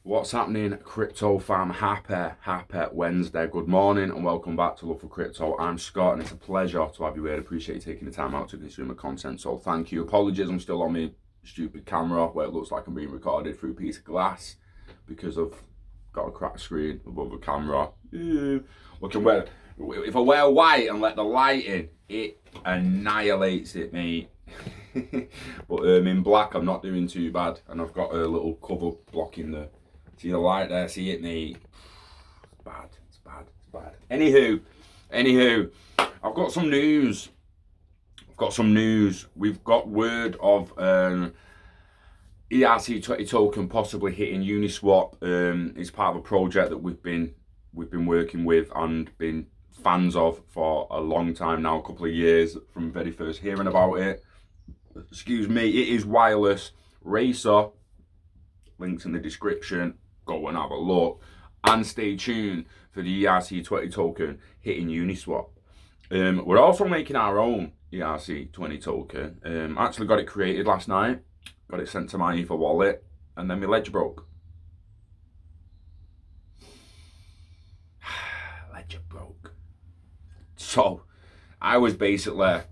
What's happening, crypto fam? Happy Wednesday. Good morning and welcome back to Love for Crypto. I'm Scott and it's a pleasure to have you here. I appreciate you taking the time out to consume the content, so thank you. Apologies, I'm still on my stupid camera where it looks like I'm being recorded through a piece of glass because I've got a cracked screen above the camera. Looking where, if I wear white and let the light in, it annihilates it, mate. But in black I'm not doing too bad, and I've got a little cover blocking the. See the light there? See it, mate? It's bad. Anywho, I've got some news. We've got word of ERC20 token possibly hitting Uniswap. It's part of a project that we've been working with and been fans of for a long time now, a couple of years from very first hearing about it. Excuse me, it is wireless racer. Links in the description. Go and have a look. And stay tuned for the ERC20 token hitting Uniswap. We're also making our own ERC20 token. Actually got it created last night. Got it sent to my Ether wallet. And then my ledger broke. Ledger broke. So, I was basically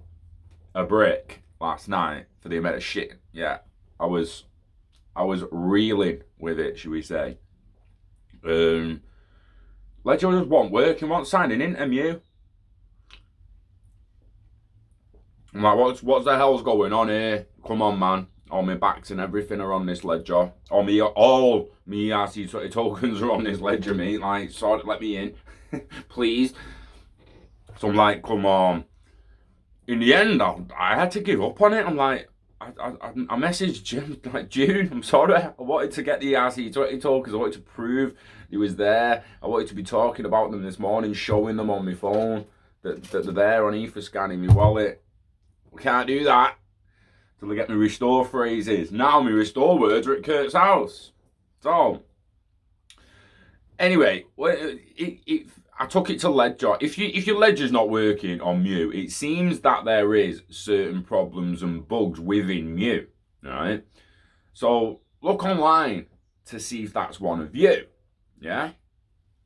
a brick last night for the amount of shit. Yeah, I was reeling with it, should we say. Ledger just wasn't working, wasn't signing into Mew. I'm like, what's the hell's going on here? Come on, man. All my backs and everything are on this ledger. All me ERC20 tokens are on this ledger, mate. Like, sorry, let me in. Please. So I'm like, come on. In the end, I had to give up on it. I'm like, I messaged Jim, like, June, I'm sorry. I wanted to get the ERC20 tokens. I wanted to prove he was there. I wanted to be talking about them this morning, showing them on my phone that they're there on etherscan in my wallet. We can't do that till I get my restore phrases. Now my restore words are at Kurt's house. So, anyway, I took it to Ledger. If your Ledger's not working on Mew, it seems that there is certain problems and bugs within Mew, right? So look online to see if that's one of you, yeah?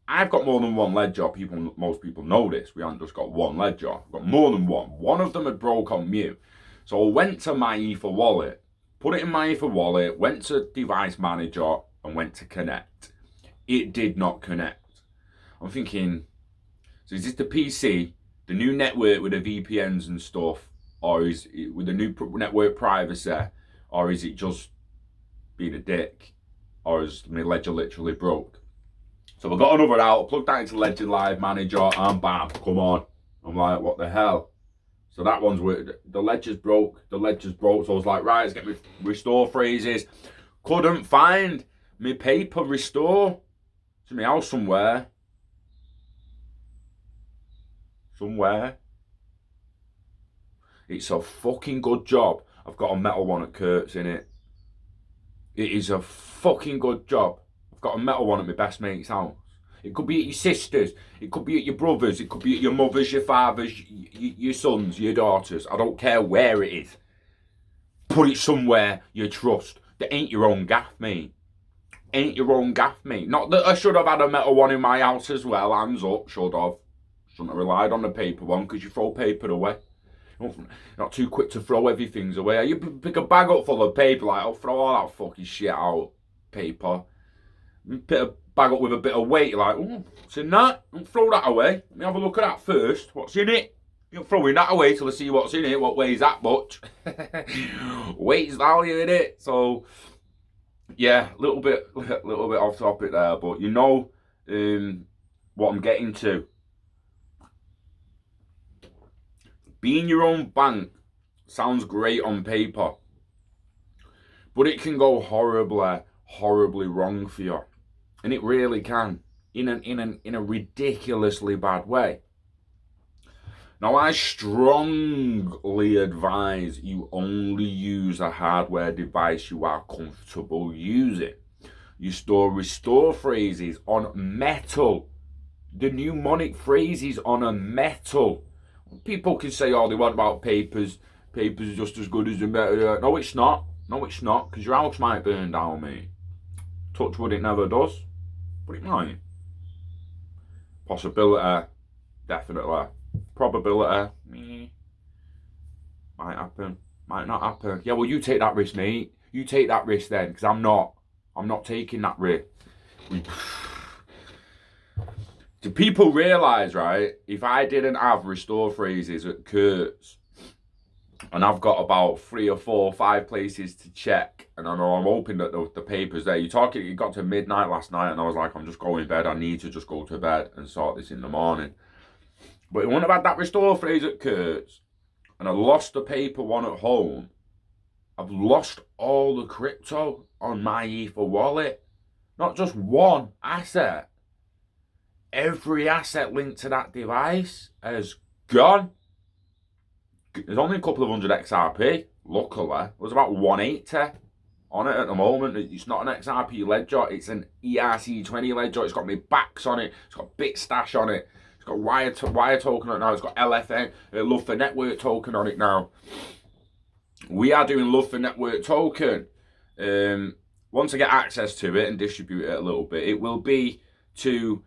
I've got more than one Ledger. Most people know this. We haven't just got one Ledger. I've got more than one. One of them had broke on Mew. So I went to my Ether wallet, put it in my Ether wallet, went to Device Manager and went to connect. It did not connect. I'm thinking, so is this the PC, the new network with the VPNs and stuff, or is it with the new network privacy, or is it just being a dick, or is my Ledger literally broke? So I got another out, plugged that into Ledger Live Manager, and bam, come on. I'm like, what the hell? So that one's weird. The Ledger's broke. So I was like, right, let's get my restore phrases. Couldn't find my paper restore. It's in my house somewhere. It's a fucking good job. I've got a metal one at Kurt's in it. It is a fucking good job. I've got a metal one at my best mate's house. It could be at your sister's. It could be at your brother's. It could be at your mother's, your father's, your son's, your daughter's. I don't care where it is. Put it somewhere you trust. That ain't your own gaff, mate. Ain't your own gaff, mate. Not that I should have had a metal one in my house as well. Hands up, should have. Shouldn't have relied on the paper one because you throw paper away. You're not too quick to throw everything away. You pick a bag up full of paper, like, I'll throw all that fucking shit out. Paper. Pick a bag up with a bit of weight, you're like, oh, what's in that? Don't throw that away. Let me have a look at that first. What's in it? You're throwing that away till I see what's in it. What weighs that much? Weight's value in it. So, yeah, a little bit off topic there, but you know what I'm getting to. Being your own bank sounds great on paper, but it can go horribly wrong for you, and it really can, in a ridiculously bad way. Now, I strongly advise you only use a hardware device you are comfortable using. You store restore phrases on metal. The mnemonic phrases on a metal. People can say all they want about papers. Paper's just as good as the metal. No, it's not. No, it's not. Because your house might burn down, mate. Touch wood, it never does, but it might. Possibility, definitely. Probability, might happen, might not happen. Yeah, well, you take that risk, mate. You take that risk then, because I'm not taking that risk. Do people realise, right, if I didn't have restore phrases at Kurt's, and I've got about 3 or 4 or 5 places to check, and I know I'm hoping that the paper's there. It got to midnight last night, and I was like, I'm just going to bed. I need to just go to bed and sort this in the morning. But it wouldn't have had that restore phrase at Kurt's, and I lost the paper one at home. I've lost all the crypto on my Ether wallet. Not just one asset. Every asset linked to that device has gone. There's only a couple of hundred XRP, luckily. There's about 180 on it at the moment. It's not an XRP ledger, it's an ERC20 ledger. It's got my backs on it, it's got Bitstash on it, it's got wire token on it now, it's got Lfnt, Lfnt network token on it now. We are doing Lfnt network token. Once I get access to it and distribute it a little bit, it will be to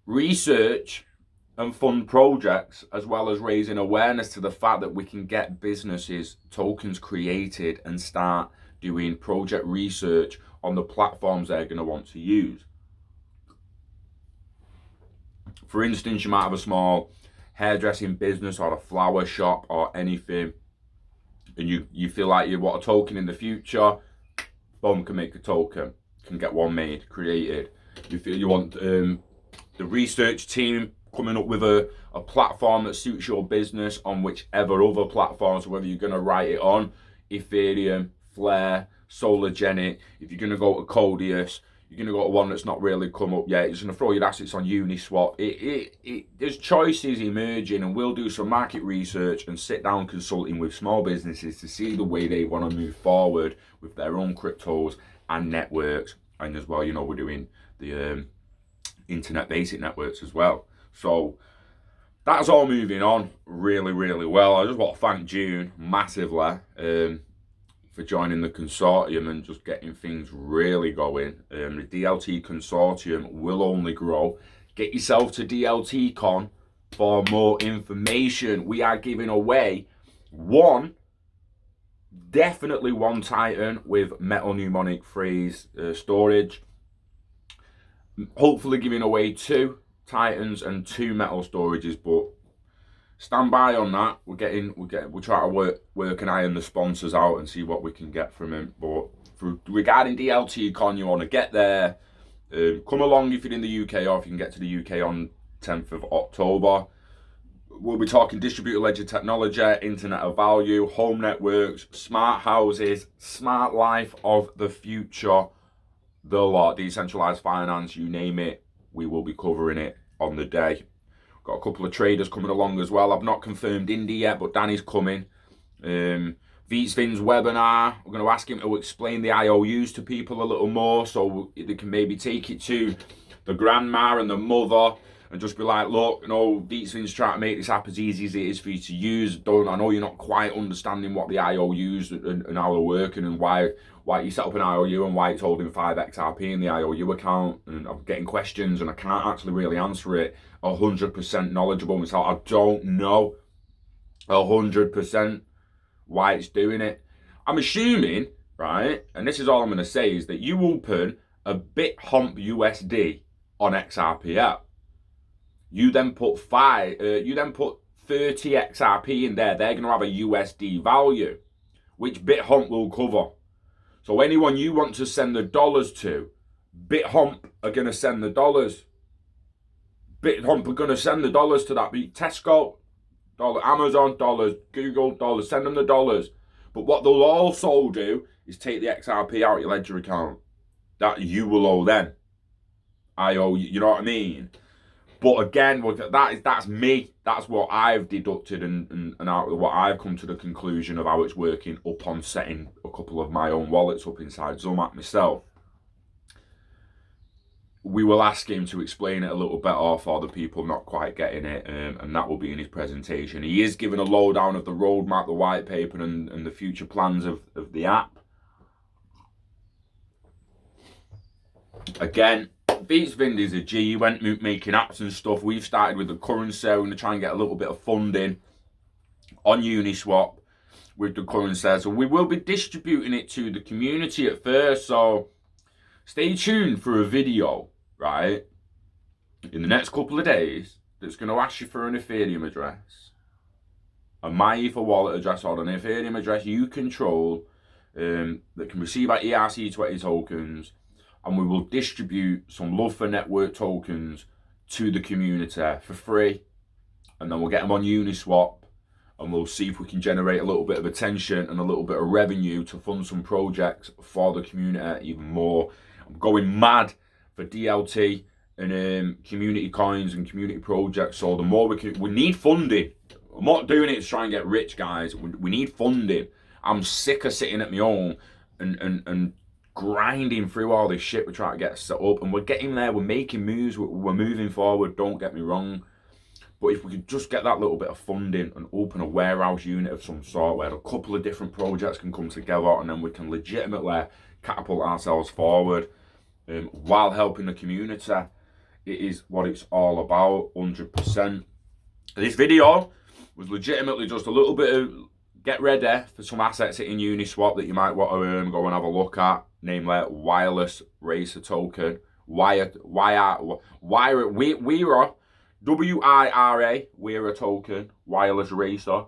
research and fund projects, as well as raising awareness to the fact that we can get businesses tokens created and start doing project research on the platforms they're going to want to use. For instance, you might have a small hairdressing business or a flower shop or anything, and you feel like you want a token in the future. Boom, can make a token, can get one made, created. You feel you want the research team coming up with a platform that suits your business on whichever other platforms, whether you're going to write it on Ethereum, Flare, Solargenic, if you're going to go to Codius, you're going to go to one that's not really come up yet, you're going to throw your assets on Uniswap. There's choices emerging, and we'll do some market research and sit down consulting with small businesses to see the way they want to move forward with their own cryptos and networks. And as well, you know, we're doing the internet basic networks as well. So that's all moving on really, really well. I just want to thank June massively for joining the consortium and just getting things really going. The DLT consortium will only grow. Get yourself to DLTCon for more information. We are giving away definitely one Titan with metal mnemonic phrase storage. Hopefully giving away 2 Titans and 2 metal storages, but stand by on that. We'll try to work an eye on the sponsors out and see what we can get from him. But regarding DLTCon, you want to get there, come along if you're in the UK, or if you can get to the UK on 10th of October. We'll be talking distributed ledger technology, internet of value, home networks, smart houses, smart life of the future, the lot, decentralized finance, you name it, we will be covering it on the day. Got a couple of traders coming along as well. I've not confirmed Indy yet, but Danny's coming. Vsvin's webinar, we're going to ask him to explain the IOUs to people a little more, so they can maybe take it to the grandma and the mother and just be like, look, you know, Vsvin's trying to make this app as easy as it is for you to use. I know you're not quite understanding what the IOUs and how they're working, and why you set up an IOU and why it's holding 5 XRP in the IOU account, and I'm getting questions and I can't actually really answer it 100% knowledgeable myself. I don't know 100% why it's doing it. I'm assuming, right, and this is all I'm going to say, is that you open a BitHomp USD on XRP. You then put 30 XRP in there. They're going to have a USD value, which BitHomp will cover. So anyone you want to send the dollars to, BitHomp are going to send the dollars. BitHomp are going to send the dollars to that. Tesco, dollar, Amazon, dollars, Google, dollars, send them the dollars. But what they'll also do is take the XRP out of your ledger account that you will owe them. I owe you, you know what I mean? But again, that's me. That's what I've deducted and out of what I've come to the conclusion of how it's working upon setting a couple of my own wallets up inside Zumac myself. We will ask him to explain it a little better for the people not quite getting it, and that will be in his presentation. He is giving a lowdown of the roadmap, the white paper, and the future plans of the app. Again, Vind is a G. He went making apps and stuff. We've started with the currency. We're going to try and get a little bit of funding on Uniswap with the currency. So we will be distributing it to the community at first. So stay tuned for a video, right, in the next couple of days that's going to ask you for an Ethereum address, a MyEther wallet address, or an Ethereum address you control that can receive our ERC20 tokens, and we will distribute some Lfnt network tokens to the community for free, and then we'll get them on Uniswap, and we'll see if we can generate a little bit of attention and a little bit of revenue to fund some projects for the community even more. I'm going mad for DLT and community coins and community projects, so the more we need funding. I'm not doing it to try and get rich, guys. We need funding. I'm sick of sitting at my home and grinding through all this shit we're trying to get set up, and we're getting there. We're making moves. We're moving forward. Don't get me wrong, but if we could just get that little bit of funding and open a warehouse unit of some sort where a couple of different projects can come together, and then we can legitimately catapult ourselves forward while helping the community, it is what it's all about, 100%. This video was legitimately just a little bit of get ready for some assets hitting Uniswap that you might want to go and have a look at, namely wireless racer token, Wira, W-I-R-A, Wira token, wireless racer,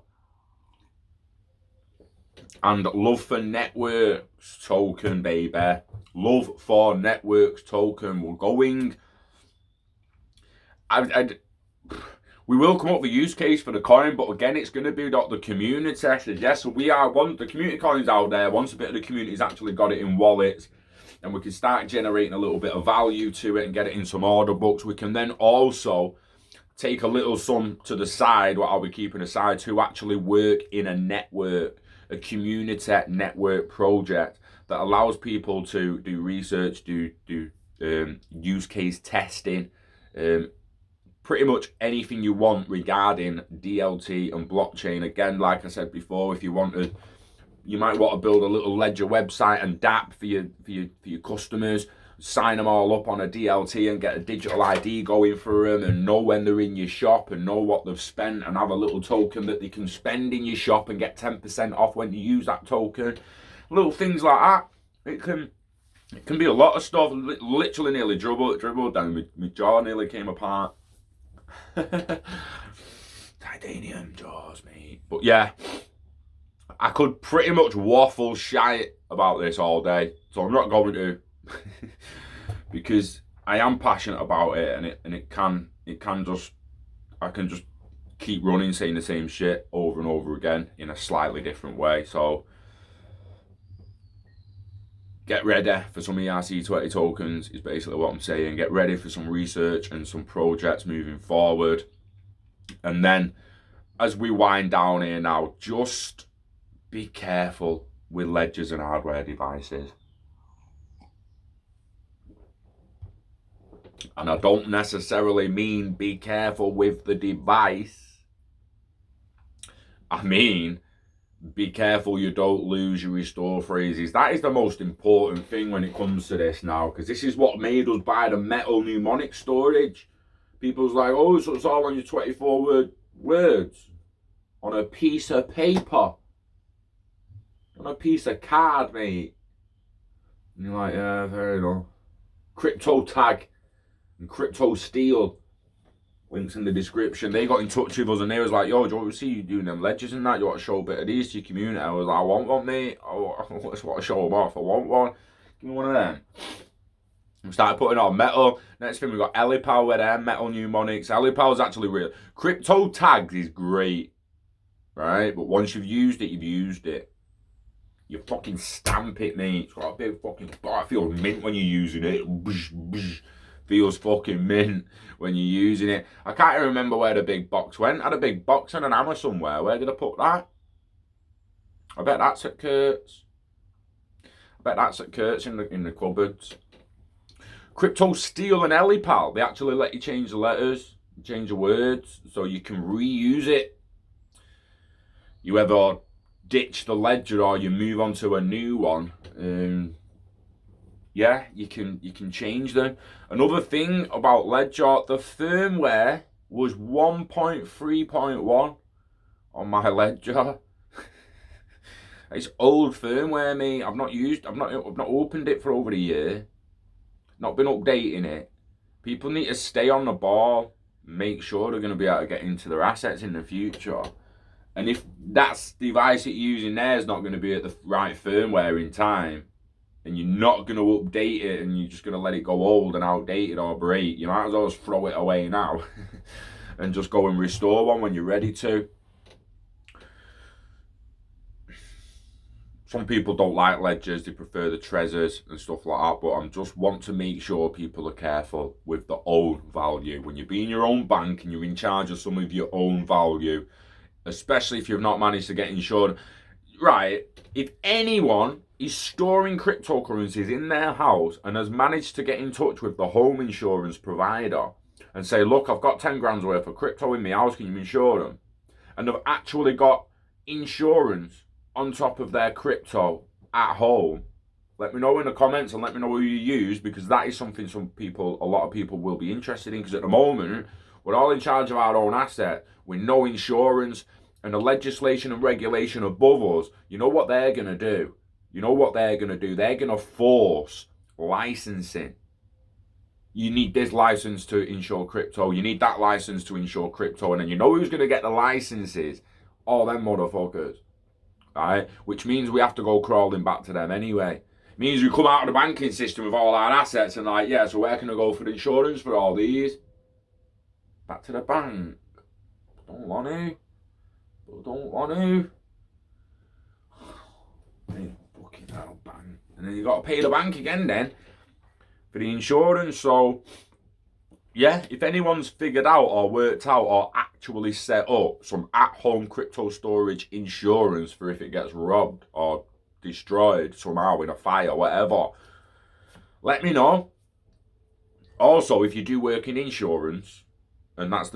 and Love for Networks token, baby. Love for Networks token. We're going. We will come up with a use case for the coin, but again, it's going to be what the community says. Yes, so the community coin's out there. Once a bit of the community's actually got it in wallets, and we can start generating a little bit of value to it and get it in some order books, we can then also take a little sum to the side, what I'll be keeping aside, to actually work in a network, a community network project that allows people to do research, do use case testing, pretty much anything you want regarding DLT and blockchain. Again, like I said before, if you might want to build a little ledger website and DApp for your customers, sign them all up on a DLT and get a digital ID going for them, and know when they're in your shop and know what they've spent, and have a little token that they can spend in your shop and get 10% off when you use that token. Little things like that. It can be a lot of stuff. Literally nearly dribbled down. My jaw nearly came apart. Titanium jaws, mate. But yeah, I could pretty much waffle shite about this all day, so I'm not going to, because I am passionate about it, and it can just, I can just keep running saying the same shit over and over again in a slightly different way. So get ready for some ERC20 tokens is basically what I'm saying. Get ready for some research and some projects moving forward. And then as we wind down here now, just be careful with ledgers and hardware devices. And I don't necessarily mean be careful with the device. I mean, be careful you don't lose your restore phrases. That is the most important thing when it comes to this now, because this is what made us buy the metal mnemonic storage. People's like, oh, so it's all on your 24 words on a piece of paper, on a piece of card, mate. And you're like, yeah, fair enough. Cryptotag and Crypto Steel, links in the description. They got in touch with us and they was like, yo, do you want to see you doing them ledgers and that? You want to show a bit of these to your community? I was like, I want one, mate. I just want to show them off. I want one. Give me one of them. We started putting on metal. Next thing we got Ellipal with them, metal mnemonics. Ellipal's actually real. Cryptotags is great, right? But once you've used it, you've used it. You fucking stamp it, mate. It's got a big fucking, I feel mint when you're using it. Feels fucking mint when you're using it. I can't even remember where the big box went. I had a big box and an hammer somewhere. Where did I put that? I bet that's at Kurt's. In the cupboards. Crypto Steel and Ellipal, they actually let you change the letters, change the words, so you can reuse it. You either ditch the ledger or you move on to a new one. yeah, you can change them. Another thing about Ledger, the firmware was 1.3.1 on my Ledger. It's old firmware, mate. I've not opened it for over a year. Not been updating it. People need to stay on the ball, make sure they're going to be able to get into their assets in the future. And if that device that you're using there is not going to be at the right firmware in time, and you're not going to update it, and you're just going to let it go old and outdated or break, you might as well just throw it away now and just go and restore one when you're ready to. Some people don't like ledgers, they prefer the Trezors and stuff like that, but I just want to make sure people are careful with the own value. When you're being your own bank and you're in charge of some of your own value, especially if you've not managed to get insured, right, if anyone is storing cryptocurrencies in their house and has managed to get in touch with the home insurance provider and say, look, I've got 10 grand's worth of crypto in my house, can you insure them? And they've actually got insurance on top of their crypto at home, let me know in the comments and let me know who you use, because that is something a lot of people will be interested in, because at the moment, we're all in charge of our own asset with no insurance and the legislation and regulation above us. You know what they're going to do? They're going to force licensing. You need this license to insure crypto. You need that license to insure crypto. And then you know who's going to get the licenses? All them motherfuckers. Right? Which means we have to go crawling back to them anyway. It means we come out of the banking system with all our assets and like, yeah, so where can I go for the insurance for all these? Back to the bank. Don't want to. Fucking hell, bang. And then you got to pay the bank again then for the insurance. So, yeah, if anyone's figured out or worked out or actually set up some at-home crypto storage insurance for if it gets robbed or destroyed somehow in a fire, whatever, let me know. Also, if you do work in insurance, and that's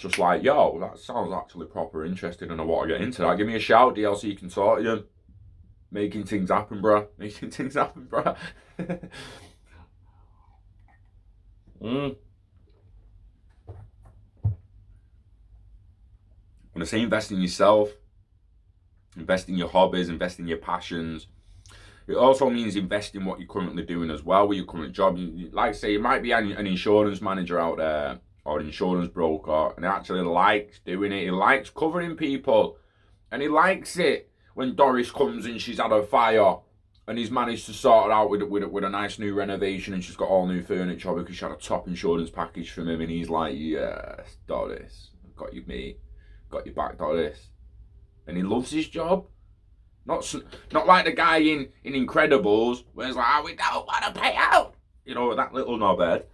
just like, yo, that sounds actually proper interesting and I want to get into that, give me a shout, DLC Consortium. Making things happen, bro. When I say invest in yourself, invest in your hobbies, invest in your passions, it also means invest in what you're currently doing as well with your current job. Like I say, you might be an insurance manager out there or an insurance broker, and he actually likes doing it. He likes covering people, and he likes it when Doris comes and she's had a fire and he's managed to sort it out with a nice new renovation and she's got all new furniture because she had a top insurance package from him, and he's like, yes, Doris, I've got you, mate. Got your back, Doris. And he loves his job. Not like the guy in Incredibles where it's like, we don't want to pay out. You know, that little knobhead.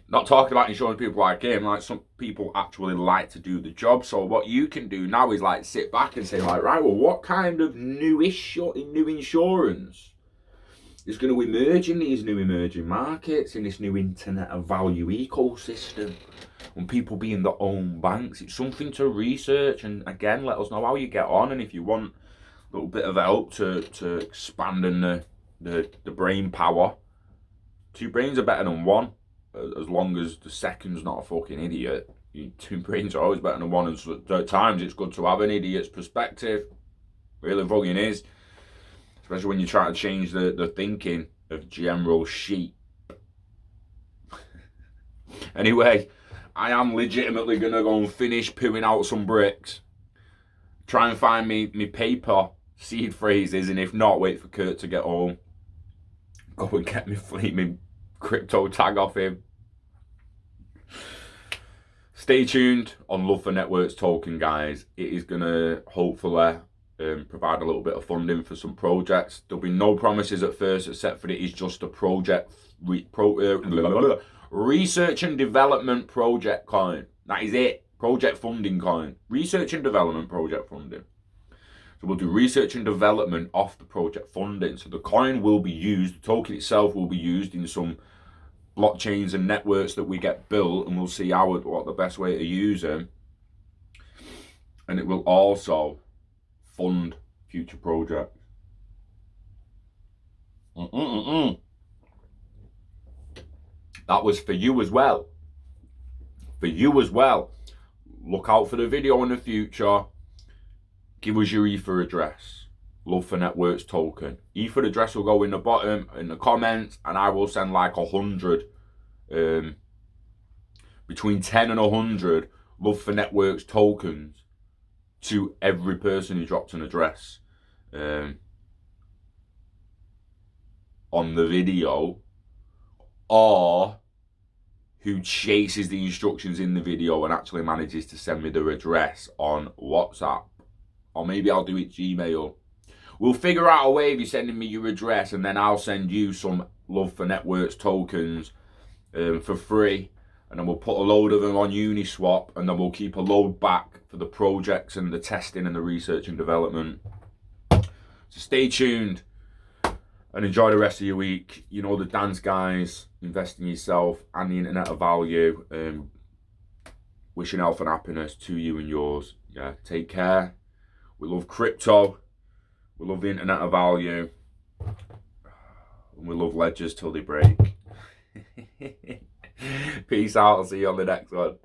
Not talking about insurance people like him. Like, some people actually like to do the job. So what you can do now is like sit back and say like, right, well, what kind of new insurance is going to emerge in these new emerging markets, in this new internet of value ecosystem, when people being their own banks? It's something to research, and again, let us know how you get on, and if you want a little bit of help to expanding the brain power. 2 brains are better than 1, as long as the second's not a fucking idiot. 2 brains are always better than 1, and at times it's good to have an idiot's perspective. Really fucking is. Especially when you try to change the thinking of general sheep. Anyway, I am legitimately going to go and finish pooing out some bricks. Try and find me paper seed phrases, and if not, wait for Kurt to get home. Go and get me flaming Cryptotag off him. Stay tuned on Lfnt Network's token, guys. It is going to hopefully provide a little bit of funding for some projects. There'll be no promises at first, except for it is just a project research and development project coin. That is it. Project funding coin. Research and development project funding. So we'll do research and development off the project funding. So the coin will be used, the token itself will be used in some blockchains and networks that we get built, and we'll see what the best way to use them. And it will also fund future projects. That was for you as well. For you as well. Look out for the video in the future. Give us your Ether address. Lfnt Networks token. Ether address will go in the bottom in the comments, and I will send like 100, between 10 and 100 Lfnt Networks tokens to every person who drops an address on the video, or who chases the instructions in the video and actually manages to send me their address on WhatsApp. Or maybe I'll do it Gmail. We'll figure out a way of you sending me your address, and then I'll send you some Lfnt Networks tokens for free. And then we'll put a load of them on Uniswap, and then we'll keep a load back for the projects and the testing and the research and development. So stay tuned and enjoy the rest of your week. You know the dance, guys. Invest in yourself and the internet of value. Wishing health and happiness to you and yours. Yeah, take care. We love crypto. We love the internet of value. And we love ledgers till they break. Peace out. I'll see you on the next one.